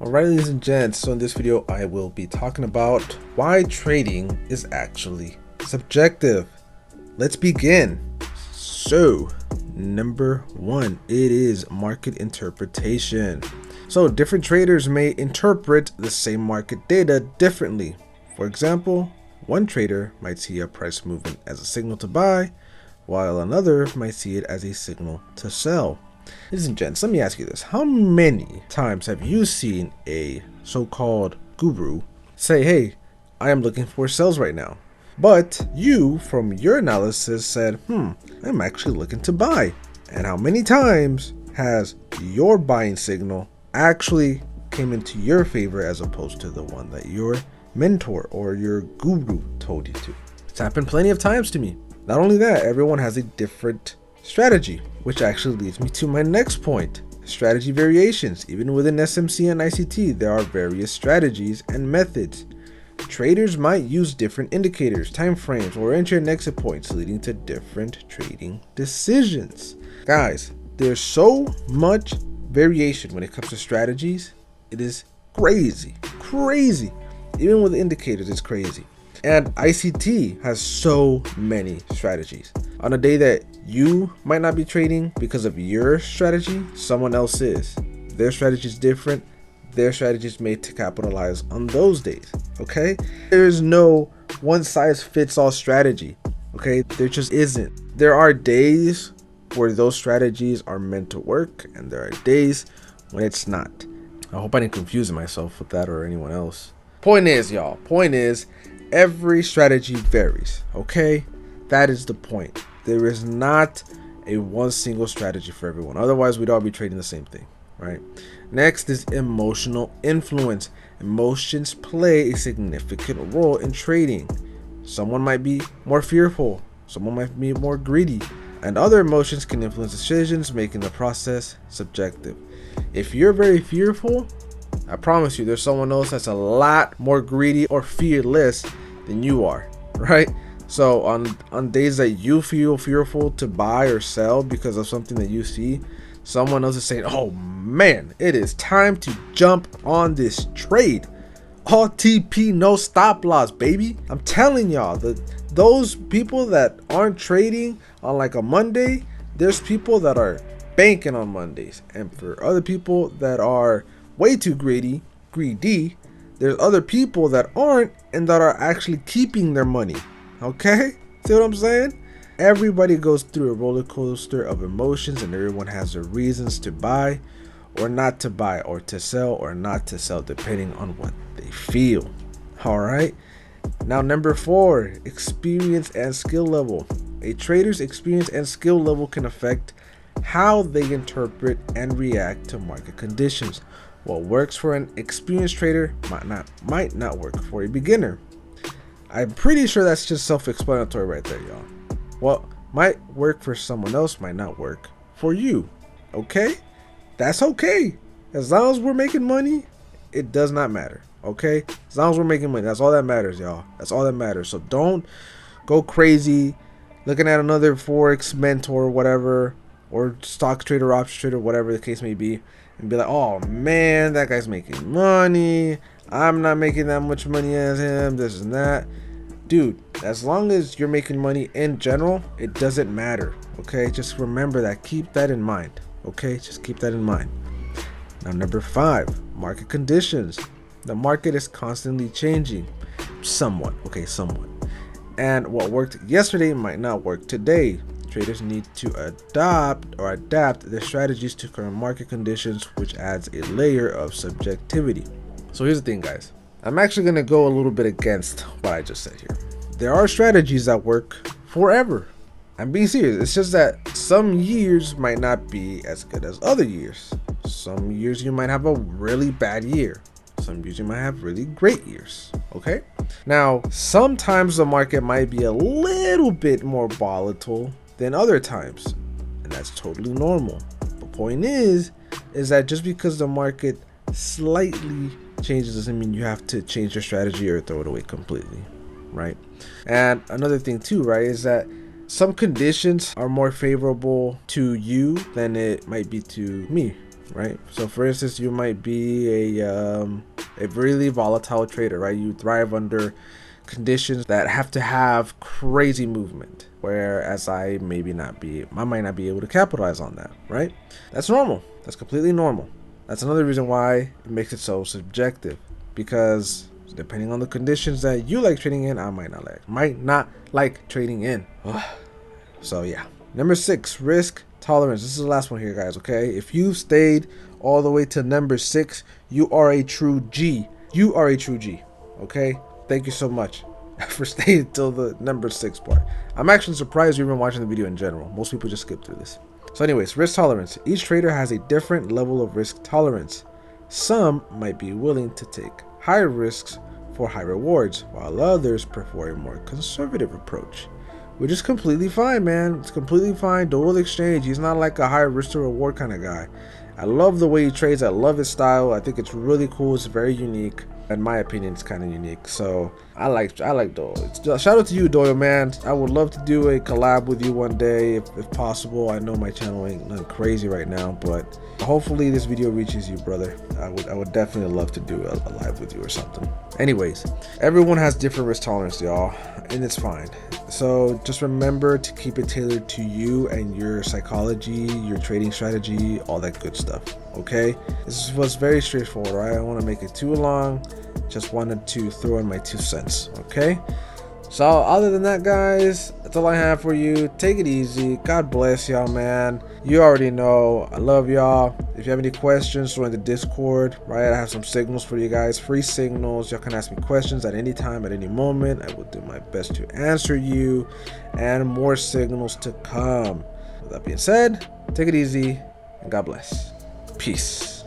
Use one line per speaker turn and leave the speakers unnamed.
Alright, ladies and gents, so in this video I will be talking about why trading is actually subjective. Let's begin. So, number one, it is market interpretation. So different traders may interpret the same market data differently. For example, one trader might see a price movement as a signal to buy, while another might see it as a signal to sell. Ladies and gents, let me ask you this. How many times have you seen a so-called guru say, hey, I am looking for sales right now? But you, from your analysis, said, I'm actually looking to buy. And how many times has your buying signal actually came into your favor as opposed to the one that your mentor or your guru told you to? It's happened plenty of times to me. Not only that, everyone has a different strategy, which actually leads me to my next point. Strategy variations. Even within SMC and ICT, there are various strategies and methods. Traders might use different indicators, time frames, or entry and exit points, leading to different trading decisions. Guys, there's so much variation when it comes to strategies. It is crazy. Even with indicators, it's crazy. And ICT has so many strategies. On a day that you might not be trading because of your strategy, someone else is. Their strategy is different. Their strategy is made to capitalize on those days. Okay? There is no one size fits all strategy. Okay? There just isn't. There are days where those strategies are meant to work, and there are days when it's not. I hope I didn't confuse myself with that or anyone else. Point is, y'all, every strategy varies. Okay? That is the point. There is not a one single strategy for everyone. Otherwise, we'd all be trading the same thing, right? Next is emotional influence. Emotions play a significant role in trading. Someone might be more fearful. Someone might be more greedy. And other emotions can influence decisions, making the process subjective. If you're very fearful, I promise you there's someone else that's a lot more greedy or fearless than you are, right? So on days that you feel fearful to buy or sell because of something that you see, someone else is saying, oh man, it is time to jump on this trade. All TP, no stop loss, baby. I'm telling y'all, that those people that aren't trading on like a Monday, there's people that are banking on Mondays. And for other people that are way too greedy, there's other people that aren't and that are actually keeping their money. Okay? See what I'm saying? Everybody goes through a roller coaster of emotions, and everyone has their reasons to buy or not to buy, or to sell or not to sell, depending on what they feel. All right? Now, number 4, experience and skill level. A trader's experience and skill level can affect how they interpret and react to market conditions. What works for an experienced trader might not work for a beginner. I'm pretty sure that's just self-explanatory right there, y'all. What might work for someone else might not work for you. Okay? That's okay. As long as we're making money, it does not matter. Okay? As long as we're making money, that's all that matters, y'all. That's all that matters. So don't go crazy looking at another Forex mentor or whatever, or stock trader, option trader, whatever the case may be, and be like, oh man, that guy's making money. I'm not making that much money as him, this and that. Dude, as long as you're making money in general, it doesn't matter. Okay? Just remember that. Keep that in mind. Okay? Just keep that in mind. Now, number 5, market conditions. The market is constantly changing. Somewhat. Okay, somewhat. And what worked yesterday might not work today. Traders need to adapt their strategies to current market conditions, which adds a layer of subjectivity. So here's the thing, guys. I'm actually going to go a little bit against what I just said here. There are strategies that work forever. I'm being serious. It's just that some years might not be as good as other years. Some years you might have a really bad year. Some years you might have really great years. Okay? Now, sometimes the market might be a little bit more volatile than other times. And that's totally normal. The point is that just because the market slightly changes doesn't mean you have to change your strategy or throw it away completely, right? And another thing too, right, is that some conditions are more favorable to you than it might be to me, right? So for instance, you might be a really volatile trader, right? You thrive under conditions that have to have crazy movement, whereas I might not be able to capitalize on that, right? That's normal. That's completely normal. That's another reason why it makes it so subjective, because depending on the conditions that you like trading in, I might not like trading in. So yeah. Number 6, risk tolerance. This is the last one here, guys, okay? If you stayed all the way to number 6, you are a true G. You are a true G, okay? Thank you so much for staying till the number 6 part. I'm actually surprised you're even watching the video in general. Most people just skip through this. So anyways, risk tolerance. Each trader has a different level of risk tolerance. Some might be willing to take higher risks for high rewards, while others prefer a more conservative approach, which is completely fine, man. It's completely fine. Dual exchange. He's not like a high risk to reward kind of guy. I love the way he trades. I love his style. I think it's really cool. It's very unique. In my opinion, it's kind of unique. So I like Doyle. Shout out to you, Doyle, man. I would love to do a collab with you one day if possible. I know my channel ain't nothing crazy right now, but hopefully this video reaches you, brother. I would definitely love to do a live with you or something. Anyways, everyone has different risk tolerance, y'all, and it's fine. So just remember to keep it tailored to you and your psychology, your trading strategy, all that good stuff. Okay, this was very straightforward, right? I don't want to make it too long. Just wanted to throw in my 2 cents. Okay, so other than that, guys, that's all I have for you. Take it easy. God bless y'all, man. You already know I love y'all. If you have any questions, join the Discord, right? I have some signals for you guys, free signals. Y'all can ask me questions at any time, at any moment. I will do my best to answer you, and more signals to come. With that being said, take it easy and God bless. Peace.